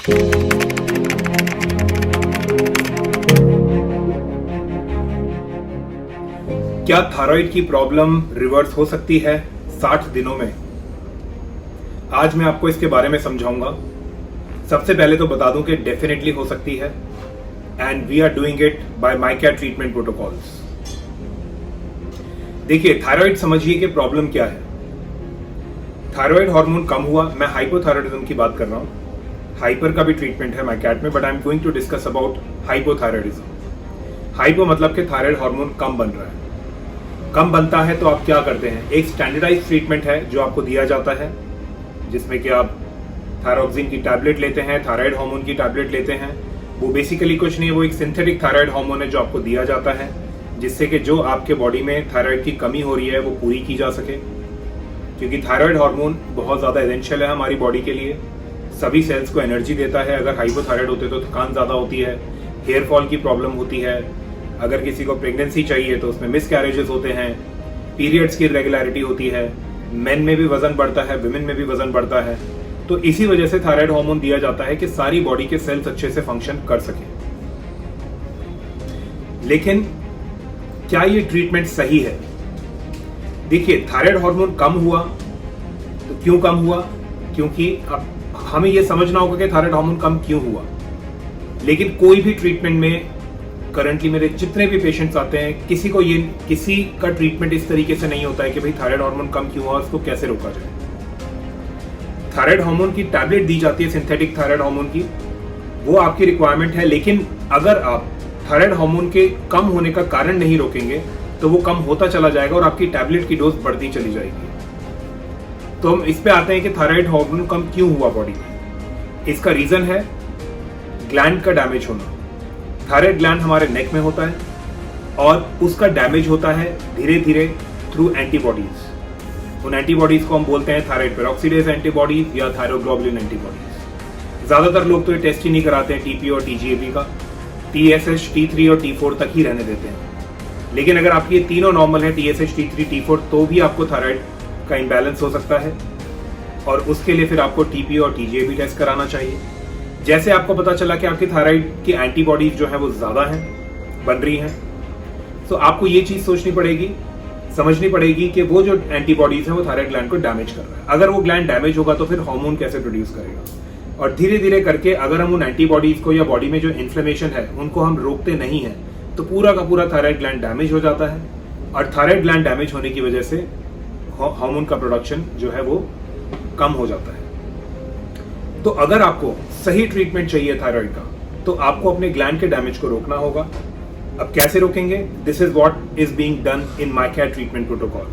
क्या थायराइड की problem reverse हो सकती है 60 दिनों में? आज मैं आपको इसके बारे में समझाऊंगा। सबसे पहले तो बता दूं कि डेफिनेटली हो सकती है and we are doing it by माइकैट ट्रीटमेंट प्रोटोकॉल्स। देखिए, थायराइड समझिए कि प्रॉब्लम क्या है। थायराइड हार्मोन कम हुआ, मैं हाइपोथायराइडिज्म की बात कर रहा हूं। हाइपर का भी ट्रीटमेंट है माइकैट में, but I am going to discuss about hypothyroidism. Hypo मतलब कि थायराइड हार्मोन कम बन रहा है। कम बनता है तो आप क्या करते हैं? एक स्टैंडर्डाइज ट्रीटमेंट है जो आपको दिया जाता है, जिसमें कि आप थायरोक्सिन की टैबलेट लेते हैं, थायराइड हार्मोन की टैबलेट लेते हैं। वो बेसिकली कुछ नहीं है, वो एक सिंथेटिक थायराइड हार्मोन है जो आपको दिया जाता है, जिससे कि जो आपके बॉडी में थायराइड की कमी हो रही है वो पूरी की जा सके। क्योंकि थायराइड हार्मोन बहुत ज़्यादा एसेंशियल है हमारी बॉडी के लिए, सभी सेल्स को एनर्जी देता है। अगर हाइपोथायराइड होते तो थकान ज़्यादा होती है, हेयर फॉल की प्रॉब्लम होती है, अगर किसी को प्रेगनेंसी चाहिए तो उसमें मिसकैरेजेस होते हैं, पीरियड्स की इरेगुलरिटी होती है, मेन में भी वजन बढ़ता है, विमेन में भी वजन बढ़ता है। तो इसी वजह से थायराइड हार्मोन दिया जाता है कि सारी बॉडी के सेल्स अच्छे से फंक्शन कर सके। लेकिन क्या ये ट्रीटमेंट सही है? देखिए, थायराइड हार्मोन कम हुआ तो क्यों कम हुआ? क्योंकि अब हमें यह समझना होगा कि थायराइड हार्मोन कम क्यों हुआ। लेकिन कोई भी ट्रीटमेंट में करंटली मेरे जितने भी पेशेंट्स आते हैं, किसी का ट्रीटमेंट इस तरीके से नहीं होता है कि भाई थायराइड हार्मोन कम क्यों हुआ, उसको कैसे रोका जाए। थायराइड हार्मोन की टैबलेट दी जाती है, सिंथेटिक थायराइड हार्मोन की, वो आपकी रिक्वायरमेंट है। लेकिन अगर आप थायराइड हार्मोन के कम होने का कारण नहीं रोकेंगे तो वो कम होता चला जाएगा और आपकी टैबलेट की डोज बढ़ती चली जाएगी। तो हम इस पे आते हैं कि थायराइड हार्मोन कम क्यों हुआ बॉडी में। इसका रीजन है ग्लैंड का डैमेज होना। थायराइड ग्लैंड हमारे नेक में होता है और उसका डैमेज होता है धीरे धीरे थ्रू एंटीबॉडीज। उन एंटीबॉडीज को हम बोलते हैं थायराइड पेरोक्सीडेज एंटीबॉडीज या थायरोग्लोबुलिन एंटीबॉडीज। ज्यादातर लोग तो ये टेस्ट ही नहीं कराते हैं टीपी और टीजीएपी का, TSH, T3 और T4 तक ही रहने देते हैं। लेकिन अगर आपकी ये तीनों नॉर्मल है, TSH, T3, T4, तो भी आपको थायराइड का इम्बैलेंस हो सकता है और उसके लिए फिर आपको TP और TGA टेस्ट कराना चाहिए। जैसे आपको पता चला कि आपकी थायराइड की एंटीबॉडीज जो है वो ज्यादा हैं, बन रही हैं, तो आपको ये चीज सोचनी पड़ेगी, समझनी पड़ेगी कि वो जो एंटीबॉडीज है वो थायराइड ग्लैंड को डैमेज कर रहा है। अगर वो ग्लैंड डैमेज होगा तो फिर हार्मोन कैसे प्रोड्यूस करेगा? और धीरे धीरे करके अगर हम उन एंटीबॉडीज को या बॉडी में जो इन्फ्लेमेशन है उनको हम रोकते नहीं हैं तो पूरा का पूरा थायराइड ग्लैंड डैमेज हो जाता है और थायराइड ग्लैंड डैमेज होने की वजह से हार्मोन का प्रोडक्शन जो है वो कम हो जाता है। तो अगर आपको सही ट्रीटमेंट चाहिए थायराइड का तो आपको अपने ग्लैंड के डैमेज को रोकना होगा। अब कैसे रोकेंगे? This is what is being done in माइकैट ट्रीटमेंट प्रोटोकॉल।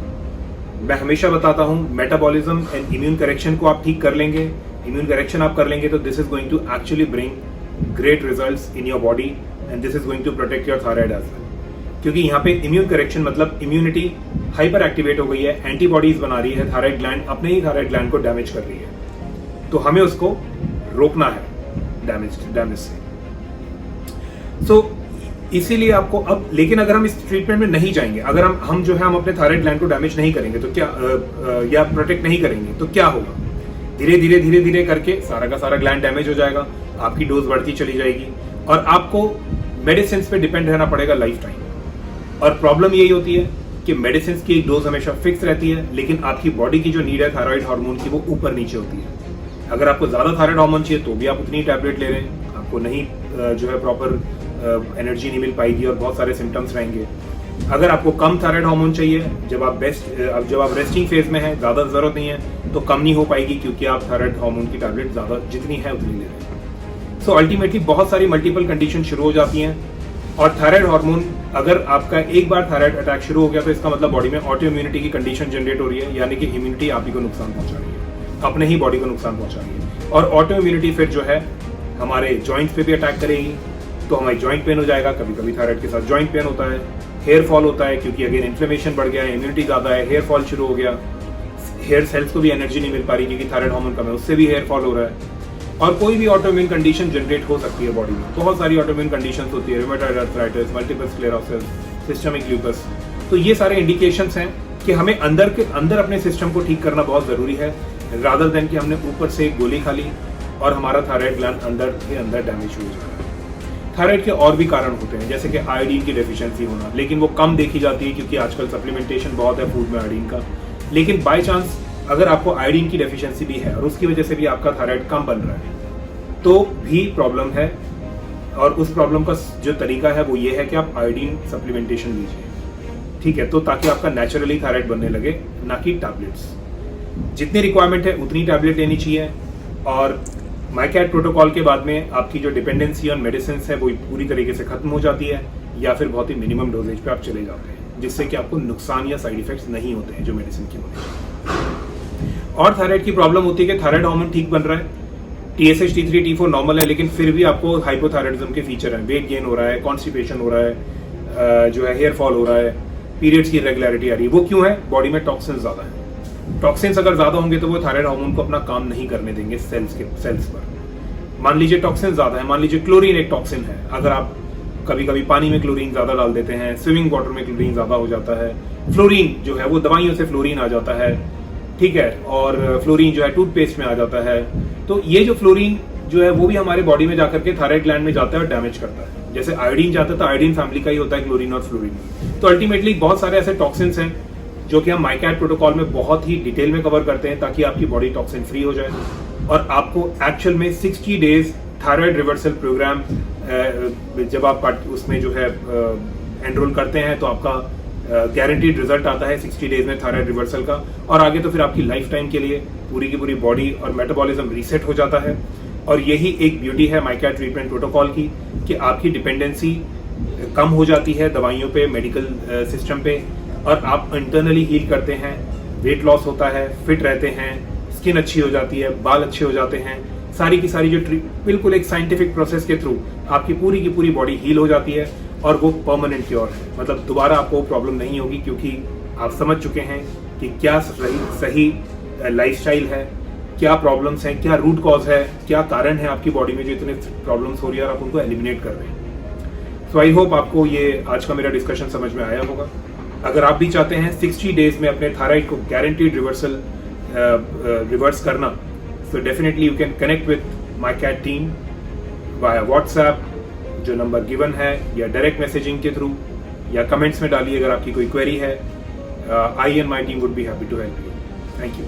मैं हमेशा बताता हूं, मेटाबॉलिज्म एंड इम्यून करेक्शन को आप ठीक कर लेंगे, इम्यून करेक्शन आप कर लेंगे तो this is going to actually bring great results in your body and this is going to protect your thyroid as well. क्योंकि यहाँ पे इम्यून करेक्शन मतलब इम्यूनिटी हाइपर एक्टिवेट हो गई है, एंटीबॉडीज बना रही है, थायराइड ग्लैंड अपने ही थायराइड ग्लैंड को डैमेज कर रही है, तो हमें उसको रोकना है डैमेज से। सो इसीलिए आपको अब, लेकिन अगर हम इस ट्रीटमेंट में नहीं जाएंगे, अगर हम जो है हम अपने थायराइड ग्लैंड को डैमेज नहीं करेंगे तो क्या या प्रोटेक्ट नहीं करेंगे तो क्या होगा? धीरे धीरे करके सारा का सारा ग्लैंड डैमेज हो जाएगा, आपकी डोज बढ़ती चली जाएगी और आपको मेडिसिन पे डिपेंड रहना पड़ेगा लाइफ टाइम। और प्रॉब्लम यही होती है कि मेडिसिन की एक डोज हमेशा फिक्स रहती है, लेकिन आपकी बॉडी की जो नीड है थायराइड हार्मोन की वो ऊपर नीचे होती है। अगर आपको ज्यादा थायराइड हार्मोन चाहिए तो भी आप उतनी टैबलेट ले रहे हैं, आपको नहीं जो है प्रॉपर एनर्जी नहीं मिल पाएगी और बहुत सारे सिम्टम्स रहेंगे। अगर आपको कम थायराइड हार्मोन चाहिए, जब आप रेस्टिंग फेज में है, ज्यादा जरूरत नहीं है, तो कम नहीं हो पाएगी क्योंकि आप थायराइड हार्मोन की टैबलेट ज्यादा जितनी है उतनी ले रहे हैं। सो अल्टीमेटली बहुत सारी मल्टीपल कंडीशन शुरू हो जाती हैं और थायराइड हार्मोन, अगर आपका एक बार थायराइड अटैक शुरू हो गया तो इसका मतलब बॉडी में ऑटो इम्यूनिटी की कंडीशन जनरेट हो रही है, यानी कि इम्यूनिटी आप ही को नुकसान पहुंचा रही है, अपने ही बॉडी को नुकसान पहुंचा रही है। और ऑटो इम्यूनिटी फिर जो है हमारे जॉइंट्स पे भी अटैक करेगी, तो हमारी जॉइंट पेन हो जाएगा, कभी कभी थायराइड के साथ जॉइंट पेन होता है, हेयर फॉल होता है क्योंकि अगेन इन्फ्लेमेशन बढ़ गया है, इम्यूनिटी ज्यादा है, हेयर फॉल शुरू हो गया, हेयर सेल्स को भी एनर्जी नहीं मिल पा रही क्योंकि थायराइड हार्मोन कम है, उससे भी हेयर फॉल हो रहा है। और कोई भी ऑटोइम्यून कंडीशन जनरेट हो सकती है बॉडी में, बहुत सारी ऑटोइम्यून कंडीशंस होती है, rheumatoid arthritis, multiple sclerosis, systemic lupus. तो ये सारे इंडिकेशंस हैं कि हमें अंदर अपने सिस्टम को ठीक करना बहुत जरूरी है, रादर देन कि हमने ऊपर से एक गोली खा ली और हमारा थायराइड ग्लैंड अंदर के अंदर डैमेज हो जा रहा है। थायराइड के और भी कारण होते हैं, जैसे कि आयोडीन की डेफिशिएंसी होना, लेकिन वो कम देखी जाती है क्योंकि आजकल सप्लीमेंटेशन बहुत है फूड में आयोडीन का। लेकिन बाय चांस अगर आपको आयोडीन की डेफिशिएंसी भी है और उसकी वजह से भी आपका थायराइड कम बन रहा है तो भी प्रॉब्लम है, और उस प्रॉब्लम का जो तरीका है वो ये है कि आप आयोडीन सप्लीमेंटेशन लीजिए, ठीक है, तो ताकि आपका नेचुरली थायराइड बनने लगे, ना कि टैबलेट्स। जितनी रिक्वायरमेंट है उतनी टैबलेट लेनी चाहिए, और माइकैट प्रोटोकॉल के बाद में आपकी जो डिपेंडेंसी ऑन मेडिसिन है वो पूरी तरीके से खत्म हो जाती है, या फिर बहुत ही मिनिमम डोजेज पे आप चले जाते हैं, जिससे कि आपको नुकसान या साइड इफेक्ट्स नहीं होते हैं जो मेडिसिन की होते हैं। और थायराइड की प्रॉब्लम होती है कि थायराइड हार्मोन ठीक बन रहा है, TSH, T3, T4 नॉर्मल है, लेकिन फिर भी आपको हाइपोथायराइडिज्म के फीचर हैं, वेट गेन हो रहा है, कॉन्स्टिपेशन हो रहा है, जो है हेयर फॉल हो रहा है, पीरियड्स की रेगुलरिटी आ रही है। वो क्यों है? बॉडी में टॉक्सिन्स ज्यादा है। टॉक्सिन्स अगर ज्यादा होंगे तो वो थायराइड हार्मोन को अपना काम नहीं करने देंगे सेल्स पर। मान लीजिए टॉक्सिन ज्यादा है, मान लीजिए क्लोरीन एक टॉक्सिन है, अगर आप कभी कभी पानी में क्लोरीन ज्यादा डाल देते हैं, स्विमिंग वाटर में क्लोरीन ज्यादा हो जाता है, फ्लोरीन जो है वो दवाइयों से फ्लोरीन आ जाता है, ठीक है, और फ्लोरीन जो है टूथपेस्ट में आ जाता है, तो ये जो फ्लोरीन जो है वो भी हमारे बॉडी में जाकर के थायराइड ग्लैंड में जाता है और डैमेज करता है। जैसे आयोडीन जाता है तो आयोडीन फैमिली का ही होता है क्लोरीन और फ्लोरीन। तो अल्टीमेटली बहुत सारे ऐसे टॉक्सिन्स हैं जो कि हम माइकैट प्रोटोकॉल में बहुत ही डिटेल में कवर करते हैं ताकि आपकी बॉडी टॉक्सिन फ्री हो जाए, और आपको एक्चुअल में 60 डेज थायराइड रिवर्सल प्रोग्राम जब आप उसमें जो है एनरोल करते हैं तो आपका गारंटीड रिजल्ट आता है 60 डेज में थायराइड रिवर्सल का, और आगे तो फिर आपकी लाइफ टाइम के लिए पूरी की पूरी बॉडी और मेटाबॉलिज्म रीसेट हो जाता है। और यही एक ब्यूटी है माइकैट ट्रीटमेंट प्रोटोकॉल की कि आपकी डिपेंडेंसी कम हो जाती है दवाइयों पे, मेडिकल सिस्टम पे, और आप इंटरनली हील करते हैं, वेट लॉस होता है, फिट रहते हैं, स्किन अच्छी हो जाती है, बाल अच्छे हो जाते हैं, सारी की सारी जो बिल्कुल एक साइंटिफिक प्रोसेस के थ्रू आपकी पूरी की पूरी बॉडी हील हो जाती है, और वो परमानेंट क्योर है। मतलब दोबारा आपको प्रॉब्लम नहीं होगी क्योंकि आप समझ चुके हैं कि क्या सही लाइफस्टाइल है, क्या प्रॉब्लम्स हैं, क्या रूट कॉज है, क्या कारण है आपकी बॉडी में जो इतने प्रॉब्लम्स हो रही है और आप उनको एलिमिनेट कर रहे हैं। सो आई होप आपको ये आज का मेरा डिस्कशन समझ में आया होगा। अगर आप भी चाहते हैं 60 डेज में अपने थायराइड को गारंटीड रिवर्स करना, so definitely you can connect with MyCat team via WhatsApp, जो नंबर गिवन है, या डायरेक्ट मैसेजिंग के थ्रू, या कमेंट्स में डालिए अगर आपकी कोई क्वेरी है। I and my team would be happy to help you. Thank you.